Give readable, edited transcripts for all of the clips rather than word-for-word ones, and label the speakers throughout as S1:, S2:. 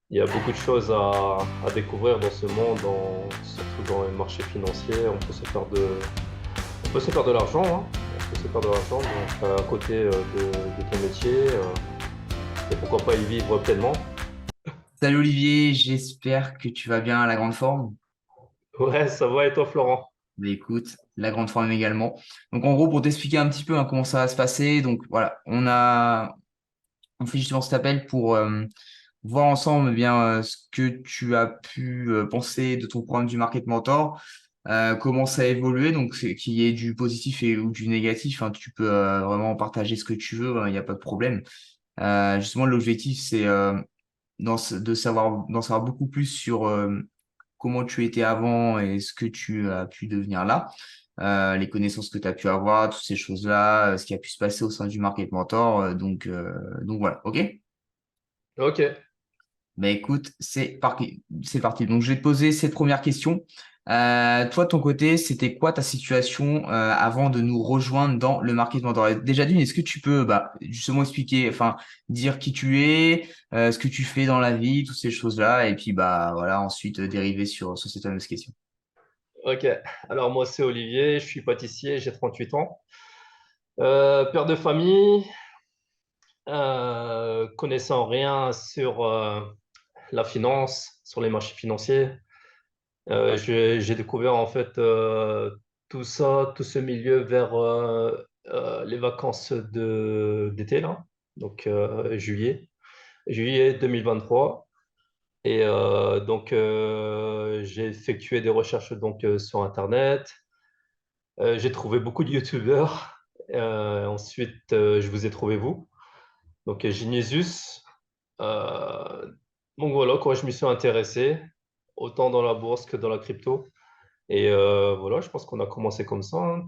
S1: Il y a beaucoup de choses à découvrir dans ce monde, surtout dans les marchés financiers. On peut se faire de l'argent, hein. On peut se faire de l'argent donc, à côté de ton métier et pourquoi pas y vivre pleinement.
S2: Salut Olivier, j'espère que tu vas bien à la grande forme.
S1: Ouais, ça va et toi, Florent?
S2: Mais écoute, la grande forme également. Donc en gros, pour t'expliquer un petit peu comment ça va se passer, donc voilà, on fait justement cet appel pour voir ensemble ce que tu as pu penser de ton programme du Market Mentor, comment ça a évolué, donc qu'il y ait du positif ou du négatif, hein, tu peux vraiment partager ce que tu veux, hein, il n'y a pas de problème. Justement, l'objectif, c'est d'en savoir beaucoup plus sur comment tu étais avant et ce que tu as pu devenir là, les connaissances que tu as pu avoir, toutes ces choses-là, ce qui a pu se passer au sein du Market Mentor. Donc voilà, ok?
S1: Ok.
S2: Ben écoute, c'est parti. C'est parti. Donc je vais te poser cette première question. Toi, de ton côté, c'était quoi ta situation avant de nous rejoindre dans le Market Mentor? Déjà d'une, est-ce que tu peux justement expliquer, enfin dire qui tu es, ce que tu fais dans la vie, toutes ces choses-là, et puis bah voilà, ensuite dériver sur cette fameuse question.
S1: Ok. Alors moi, c'est Olivier, je suis pâtissier, j'ai 38 ans. Père de famille, connaissant rien sur la finance, sur les marchés financiers. J'ai découvert en fait tout ça, tout ce milieu vers les vacances d'été là, donc juillet 2023. Et donc j'ai effectué des recherches donc sur Internet. J'ai trouvé beaucoup de YouTubeurs. Ensuite, je vous ai trouvé vous. Donc Genesis. Euh, donc voilà quoi, je m'y suis intéressé autant dans la bourse que dans la crypto. Et voilà, je pense qu'on a commencé comme ça, hein.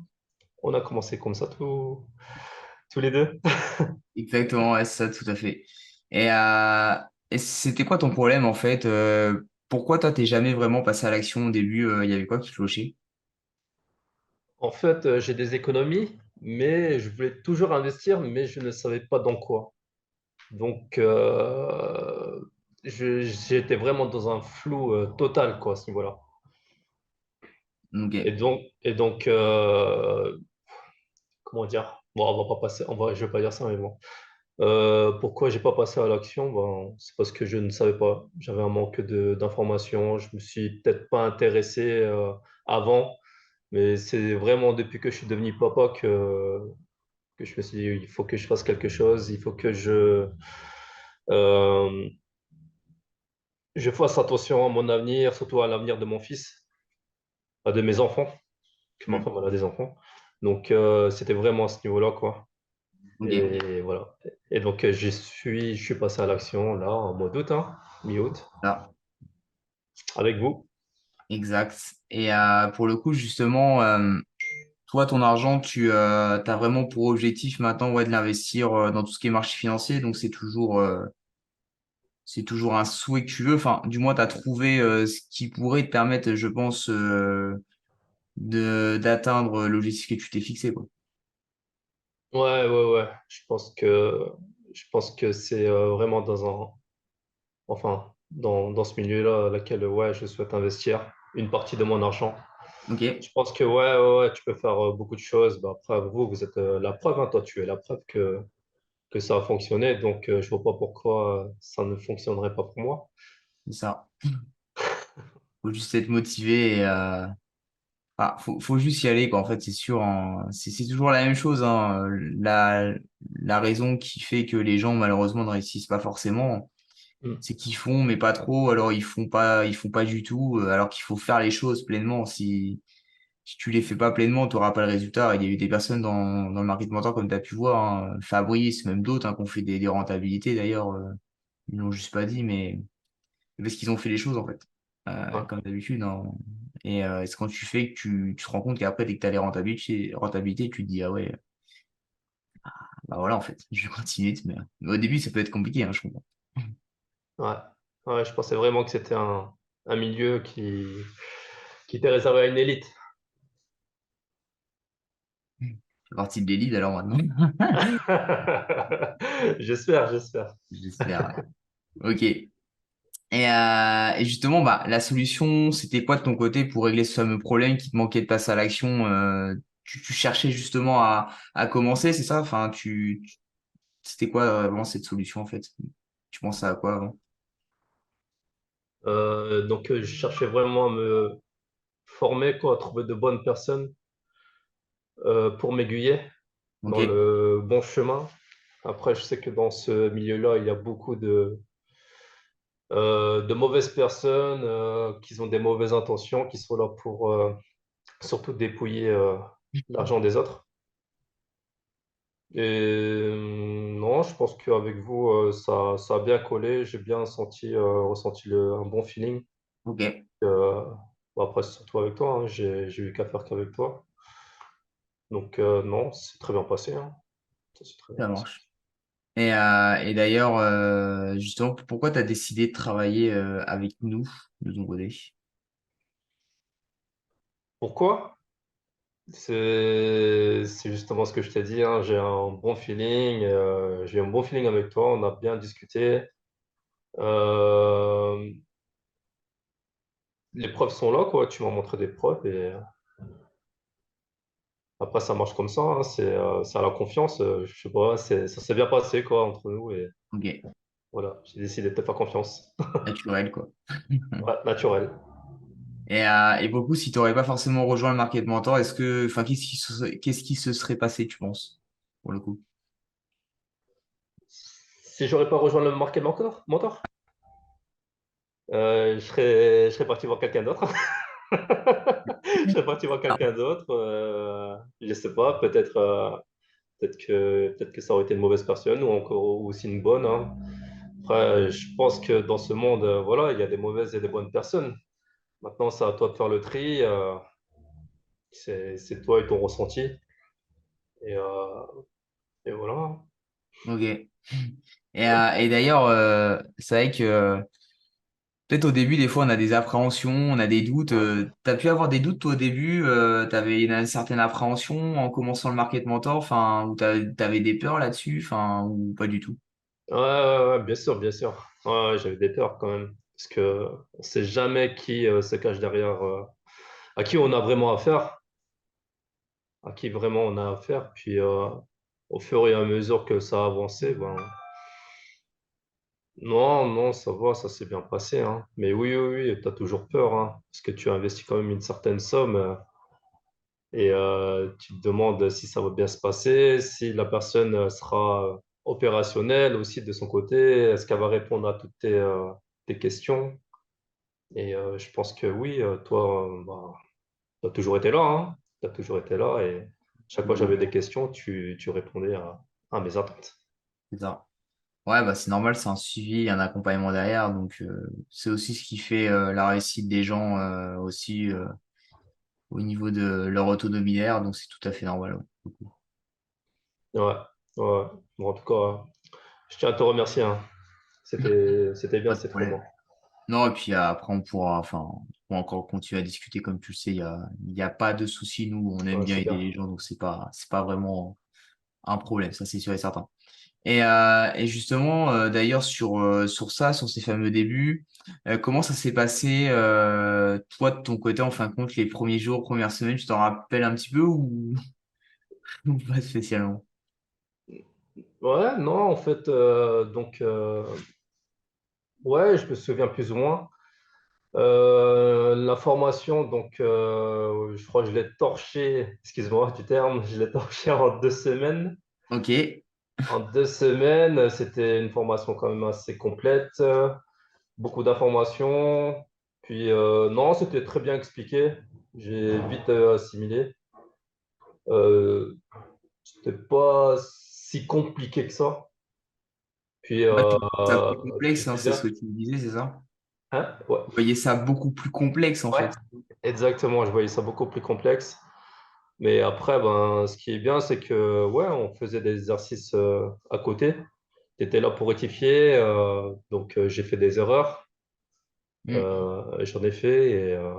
S1: On a commencé comme ça tous les deux.
S2: Exactement, ouais, c'est ça, tout à fait. Et c'était quoi ton problème en fait? Pourquoi toi, t'es jamais vraiment passé à l'action au début? Il y avait quoi qui clochait?
S1: En fait, j'ai des économies, mais je voulais toujours investir, mais je ne savais pas dans quoi. Donc, j'étais vraiment dans un flou total, quoi, à ce niveau-là.
S2: Ok.
S1: Et donc, comment dire? Bon, on va pas passer, je vais pas dire ça, mais bon. Pourquoi j'ai pas passé à l'action? Ben, c'est parce que je ne savais pas. J'avais un manque d'informations. Je me suis peut-être pas intéressé avant, mais c'est vraiment depuis que je suis devenu papa que je me suis dit, il faut que je fasse quelque chose. Il faut que euh, je fasse attention à mon avenir, surtout à l'avenir de mon fils, à de mes enfants, que ma
S2: Hmm.
S1: femme elle a des enfants. Donc, c'était vraiment à ce niveau-là, quoi.
S2: Ok.
S1: Et voilà. Et donc, je suis passé à l'action là, en mois d'août, hein, mi-août,
S2: Là,
S1: avec vous.
S2: exact. Et pour le coup, justement, toi, ton argent, tu as vraiment pour objectif maintenant ouais, de l'investir dans tout ce qui est marché financier. Donc, c'est toujours un souhait que tu veux. Enfin, du moins, tu as trouvé ce qui pourrait te permettre, je pense, d'atteindre l'objectif que tu t'es fixé, quoi.
S1: Ouais, ouais, ouais. Je pense que c'est vraiment enfin, dans ce milieu-là, laquelle, ouais, je souhaite investir une partie de mon argent.
S2: Ok,
S1: Je pense que, ouais, ouais, ouais, tu peux faire beaucoup de choses. Bah, après, vous êtes la preuve, hein, toi, tu es la preuve que ça a fonctionné. Donc, je vois pas pourquoi ça ne fonctionnerait pas pour moi.
S2: c'est ça. Faut juste être motivé et faut juste y aller, quoi. En fait, c'est sûr, hein. C'est toujours la même chose, hein. La raison qui fait que les gens, malheureusement, ne réussissent pas forcément,
S1: Mm.
S2: c'est qu'ils font, mais pas trop. Alors, ils font pas du tout, alors qu'il faut faire les choses pleinement. Si tu les fais pas pleinement, tu n'auras pas le résultat. Il y a eu des personnes dans le market mentor, comme tu as pu voir, hein, Fabrice, même d'autres, hein, qui ont fait des rentabilités, d'ailleurs. Ils l'ont juste pas dit, mais parce qu'ils ont fait les choses en fait,
S1: Ouais.
S2: comme d'habitude, hein. Et c'est quand tu fais que tu te rends compte qu'après, dès que tu as les rentabilités, tu te dis, ah ouais, bah voilà, en fait, je vais continuer. Mais au début, ça peut être compliqué, hein, je comprends.
S1: Ouais. Ouais, je pensais vraiment que c'était un milieu qui était réservé à une élite.
S2: Je fais partie de l'élite alors maintenant.
S1: J'espère, j'espère.
S2: J'espère, ouais. Ok. Et justement, bah, la solution, c'était quoi de ton côté pour régler ce fameux problème qui te manquait de passer à l'action? Tu cherchais justement à commencer, c'est ça? Enfin, c'était quoi vraiment cette solution en fait? Tu pensais à quoi avant?
S1: Donc, je cherchais vraiment à me former, quoi, à trouver de bonnes personnes pour m'aiguiller
S2: Ok,
S1: dans le bon chemin. Après, je sais que dans ce milieu-là, il y a beaucoup de mauvaises personnes qui ont des mauvaises intentions, qui sont là pour surtout dépouiller l'argent des autres. Et non, je pense qu'avec vous, ça a bien collé. J'ai bien ressenti un bon feeling.
S2: ok,
S1: Euh, bon, après, c'est surtout avec toi, hein. J'ai eu qu'à faire qu'avec toi. Donc, non, c'est très bien passé, hein. Ça s'est très bien
S2: ça
S1: passé.
S2: marche. Et d'ailleurs, justement, pourquoi tu as décidé de travailler avec nous de ton côté?
S1: Pourquoi? C'est justement ce que je t'ai dit, hein. J'ai un bon feeling avec toi. On a bien discuté. Euh, les preuves sont là, quoi. Tu m'as montré des preuves et après, ça marche comme ça, hein. C'est à la confiance. Je sais pas, ça s'est bien passé, quoi, entre nous et
S2: Ok,
S1: voilà. J'ai décidé de te faire confiance.
S2: naturel quoi.
S1: Ouais, naturel.
S2: Et pour le coup, si tu n'aurais pas forcément rejoint le Market Mentor, enfin, qu'est-ce qui se serait passé, tu penses, pour le coup?
S1: Si j'aurais pas rejoint le Market Mentor, je serais parti voir quelqu'un d'autre. Je serais parti voir quelqu'un d'autre. Je sais pas, peut-être que ça aurait été une mauvaise personne ou encore aussi une bonne, hein. Après, je pense que dans ce monde, voilà, il y a des mauvaises et des bonnes personnes. Maintenant, c'est à toi de faire le tri. C'est toi et ton ressenti. Et, et voilà.
S2: Ok. Et d'ailleurs, c'est vrai que peut-être au début, des fois, on a des appréhensions, on a des doutes.
S1: Ouais.
S2: Tu as pu avoir des doutes, toi, au début? Tu avais une certaine appréhension en commençant le Market Mentor, enfin, ou tu avais des peurs là-dessus, enfin, ou pas du tout?
S1: Ouais, bien sûr, bien sûr. Ouais, j'avais des peurs quand même. Parce que on sait jamais qui se cache derrière, à qui on a vraiment affaire, à qui vraiment on a affaire. Puis au fur et à mesure que ça a avancé, ben, non, non, ça va, ça s'est bien passé, hein. Mais oui, oui, oui, tu as toujours peur, hein, parce que tu investis quand même une certaine somme et tu te demandes si ça va bien se passer, si la personne sera opérationnelle aussi de son côté, est-ce qu'elle va répondre à toutes tes questions. Et je pense que oui, toi, bah, tu as toujours été là, hein. Tu as toujours été là et chaque fois que j'avais des questions, tu répondais à mes attentes.
S2: C'est ça. Ouais, bah, c'est normal, c'est un suivi, un accompagnement derrière. Donc, c'est aussi ce qui fait la réussite des gens aussi au niveau de leur autonomie derrière. Donc, c'est tout à fait normal. Ouais.
S1: Ouais, ouais. Bon, en tout cas, je tiens à te remercier, hein. C'était bien
S2: Pas de
S1: ces 3 mois.
S2: problème. Non, et puis après, on pourra encore continuer à discuter. Comme tu le sais, il y a pas de souci. Nous, on aime
S1: Ouais,
S2: bien
S1: c'est
S2: aider
S1: bien.
S2: les gens. Donc, c'est pas vraiment un problème. Ça, c'est sûr et certain. Et justement, d'ailleurs, sur ça, sur ces fameux débuts, comment ça s'est passé, toi, de ton côté, en fin de compte, les premiers jours, premières semaines, tu t'en rappelles un petit peu ou, ou pas spécialement?
S1: Ouais, non, en fait, ouais, je me souviens plus ou moins. La formation, je crois que je l'ai torché, excuse-moi du terme, je l'ai torché en 2 semaines.
S2: Ok.
S1: En 2 semaines, c'était une formation quand même assez complète, beaucoup d'informations. Puis, non, c'était très bien expliqué. J'ai vite assimilé. Euh, C'était pas si compliqué que ça. Puis,
S2: Ouais, tu voyais ça plus complexe, hein,
S1: c'était
S2: c'est ce
S1: bien.
S2: que tu me disais, c'est ça?
S1: Hein? Ouais.
S2: Tu voyais ça beaucoup plus complexe, en
S1: Ouais,
S2: fait.
S1: exactement. Je voyais ça beaucoup plus complexe. Mais après, ben, ce qui est bien, c'est que ouais, on faisait des exercices à côté. Tu étais là pour rectifier. J'ai fait des erreurs.
S2: Hmm.
S1: J'en ai fait et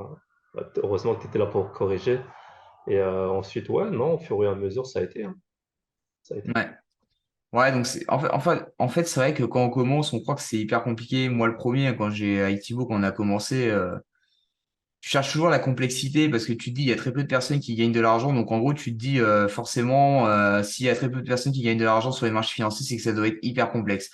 S1: heureusement que tu étais là pour corriger. Et ensuite, ouais, non, au fur et à mesure, ça a été, hein. Ça a été.
S2: Ouais. Ouais, donc en fait, c'est vrai que quand on commence, on croit que c'est hyper compliqué. Moi, le premier, quand j'ai avec Thibaut, quand on a commencé, tu cherches toujours la complexité parce que tu te dis, il y a très peu de personnes qui gagnent de l'argent. Donc, en gros, tu te dis, forcément, s'il y a très peu de personnes qui gagnent de l'argent sur les marchés financiers, c'est que ça doit être hyper complexe.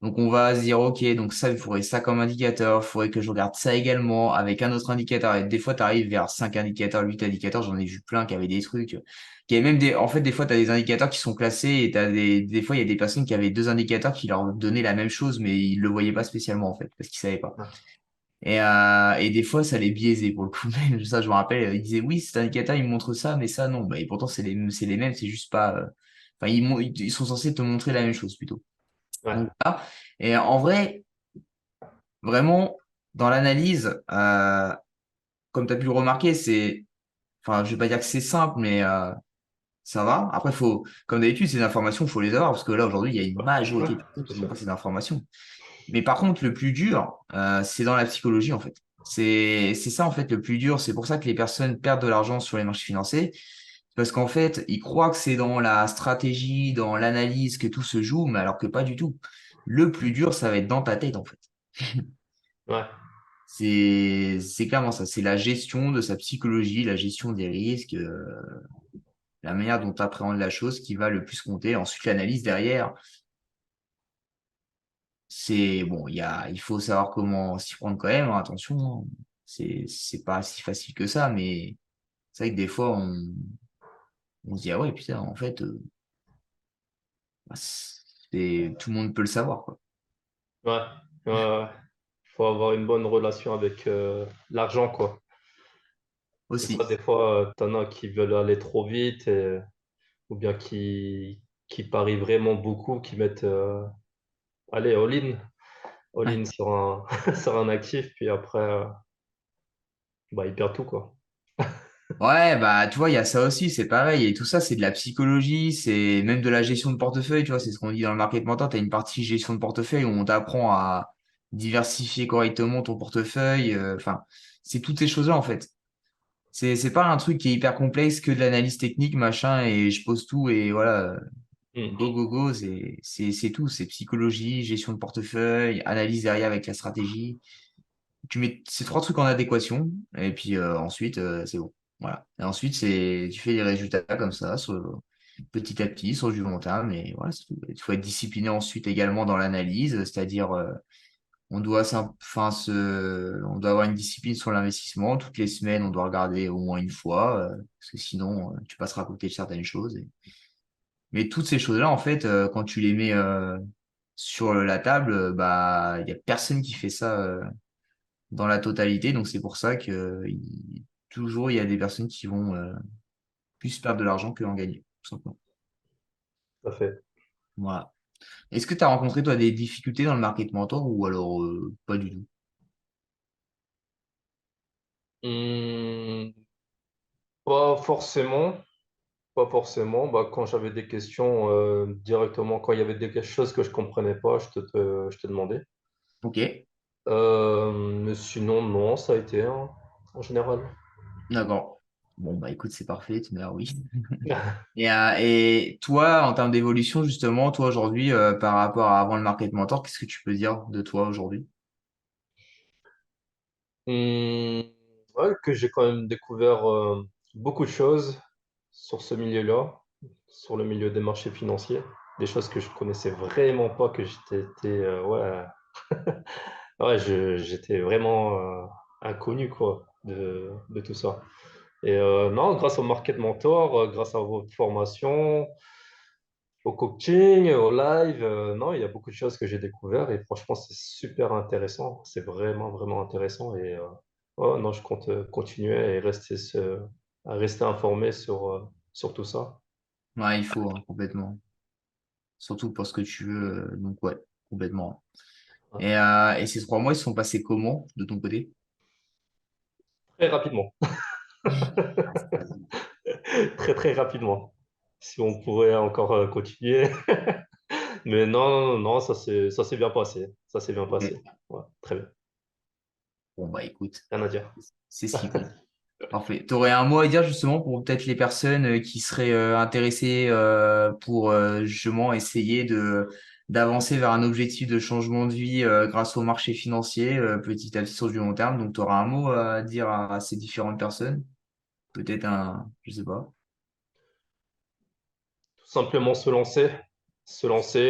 S2: Donc, on va se dire, OK, donc ça, il faudrait ça comme indicateur. Il faudrait que je regarde ça également avec un autre indicateur. Et des fois, tu arrives vers 5 indicateurs, 8 indicateurs. J'en ai vu plein qui avaient des trucs. Qui avaient même en fait, des fois, tu as des indicateurs qui sont classés et des fois, il y a des personnes qui avaient deux indicateurs qui leur donnaient la même chose, mais ils le voyaient pas spécialement, en fait, parce qu'ils savaient pas.
S1: Ouais,
S2: Et des fois, ça les biaisait pour le coup. Même ça, je me rappelle, ils disaient oui, cet indicateur, il me montre ça, mais ça, non. Bah, et pourtant, c'est les mêmes, c'est juste pas. Enfin, ils sont censés te montrer la même chose plutôt.
S1: ouais,
S2: Donc, voilà. Et en vrai, vraiment, dans l'analyse, comme tu as pu le remarquer, c'est. Enfin, je vais pas dire que c'est simple, mais ça va. Après, comme d'habitude, ces informations, il faut les avoir, parce que là, aujourd'hui, il y a une
S1: ouais,
S2: majorité de personnes
S1: c'est
S2: qui n'ont
S1: sûr.
S2: pas ces informations. Mais par contre, le plus dur, c'est dans la psychologie, en fait. C'est ça, en fait, le plus dur. C'est pour ça que les personnes perdent de l'argent sur les marchés financiers. Parce qu'en fait, ils croient que c'est dans la stratégie, dans l'analyse que tout se joue, mais alors que pas du tout. Le plus dur, ça va être dans ta tête, en fait.
S1: Ouais,
S2: C'est clairement ça. C'est la gestion de sa psychologie, la gestion des risques, la manière dont tu appréhendes la chose qui va le plus compter. Ensuite, l'analyse derrière, c'est bon, il faut savoir comment s'y prendre quand même, hein, attention, hein. C'est pas si facile que ça, mais c'est vrai que des fois, on se dit, ah ouais, putain, en fait, bah, tout le monde peut le savoir, quoi.
S1: ouais, ouais, ouais. Faut avoir une bonne relation avec l'argent, quoi. C'est ça,
S2: Aussi.
S1: des fois, t'en as qui veulent aller trop vite ou bien qui parient vraiment beaucoup, qui mettent, allez, all-in
S2: Ouais.
S1: sur sur un actif, puis après, bah, ils perdent tout, quoi.
S2: Ouais, bah, tu vois, il y a ça aussi, c'est pareil. Et tout ça, c'est de la psychologie, c'est même de la gestion de portefeuille, tu vois, c'est ce qu'on dit dans le market mentor. Tu as une partie gestion de portefeuille où on t'apprend à diversifier correctement ton portefeuille. Enfin, c'est toutes ces choses-là, en fait. C'est pas un truc qui est hyper complexe que de l'analyse technique, machin, et je pose tout et voilà, go,
S1: Mm.
S2: go, go, c'est tout. C'est psychologie, gestion de portefeuille, analyse derrière avec la stratégie. Tu mets ces trois trucs en adéquation et puis ensuite, c'est bon. Voilà. Et ensuite, tu fais des résultats comme ça, petit à petit, sur du long terme, et voilà, c'est tout. Il faut être discipliné ensuite également dans l'analyse, c'est-à-dire, on doit avoir une discipline sur l'investissement. Toutes les semaines, on doit regarder au moins une fois, parce que sinon, tu passeras à côté de certaines choses. Mais toutes ces choses-là, en fait, quand tu les mets sur la table, bah, il y a personne qui fait ça dans la totalité. Donc, c'est pour ça que toujours, il y a des personnes qui vont plus perdre de l'argent que en gagner, tout simplement.
S1: Tout à fait.
S2: Voilà. Est-ce que tu as rencontré, toi, des difficultés dans le market mentor ou alors pas du tout?
S1: Hmm, pas forcément. Pas forcément. Bah, quand j'avais des questions directement, quand il y avait des choses que je comprenais pas, je te demandais.
S2: Ok,
S1: Mais sinon, non, ça a été hein, en général.
S2: d'accord. Bon, bah écoute, c'est parfait, tu me dis oui. Et toi, en termes d'évolution, justement, toi aujourd'hui, par rapport à avant le market mentor, qu'est-ce que tu peux dire de toi aujourd'hui?
S1: Hmm, ouais, que j'ai quand même découvert beaucoup de choses sur ce milieu-là, sur le milieu des marchés financiers, des choses que je connaissais vraiment pas, que ouais, ouais, j'étais vraiment inconnu quoi de tout ça. Et non, grâce au Market Mentor, grâce à vos formations, au coaching, au live, non, il y a beaucoup de choses que j'ai découvert et franchement, c'est super intéressant. C'est vraiment, vraiment intéressant. Et ouais, non, je compte continuer et à rester informé sur tout ça.
S2: Ouais, il faut, hein, complètement. Surtout pour ce que tu veux. Donc, ouais, complètement.
S1: Ouais.
S2: Et ces 3 mois, ils se sont passés comment de ton côté?
S1: Très rapidement.
S2: Ah, c'est pas-
S1: Très, très rapidement. Si on pourrait encore continuer. Mais non, non, non, non, ça s'est bien passé. Ça s'est bien
S2: Ok.
S1: passé. Ouais, très bien.
S2: Bon, bah écoute,
S1: Rien à dire.
S2: c'est ce qui compte. Parfait. Tu aurais un mot à dire justement pour peut-être les personnes qui seraient intéressées pour justement essayer de d'avancer vers un objectif de changement de vie grâce au marché financier petit à petit sur du long terme. Donc, tu auras un mot à dire à ces différentes personnes. Peut-être je sais pas.
S1: Tout simplement se lancer,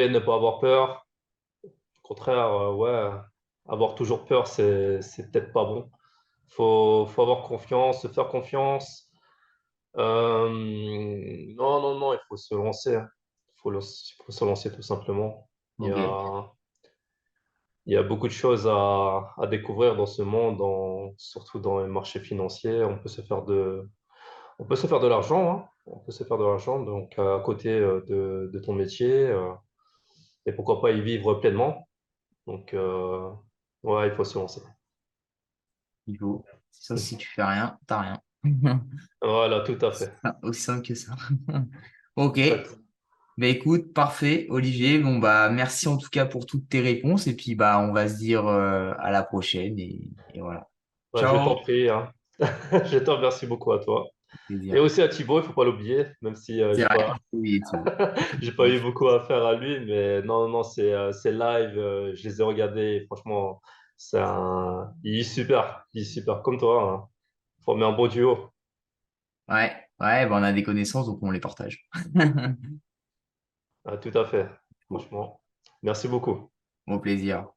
S1: ne pas avoir peur. Au contraire, ouais, avoir toujours peur, c'est peut-être pas bon. Faut avoir confiance, se faire confiance. Non, non, non, il faut se lancer. Il faut se lancer tout simplement. Il y
S2: Ok.
S1: a, il y a beaucoup de choses à découvrir dans ce monde, surtout dans les marchés financiers. On peut se faire de l'argent, hein. On peut se faire de l'argent donc à côté de ton métier et pourquoi pas y vivre pleinement. Donc, ouais, il faut se lancer.
S2: Il faut. C'est ça, si tu fais rien, t'as rien.
S1: Voilà, tout à fait.
S2: Ah, aussi simple que ça. Ok.
S1: Exactement.
S2: Bah écoute, parfait, Olivier. Bon bah merci en tout cas pour toutes tes réponses et puis bah on va se dire à la prochaine et voilà.
S1: Ouais, je
S2: Ciao.
S1: t'en prie, hein. Je te remercie beaucoup à toi. Et
S2: Plaisir.
S1: aussi à Thibaut, il faut pas l'oublier, même si
S2: C'est vrai. Oui, tu vois.
S1: j'ai pas eu beaucoup à faire à lui, mais non, non, c'est live. Je les ai regardés. Et franchement, il est super. Il est super. Comme toi, hein. Former un beau duo.
S2: Ouais, ouais, bah on a des connaissances donc on les partage.
S1: Ah, tout à fait. Franchement. Merci beaucoup.
S2: Bon plaisir.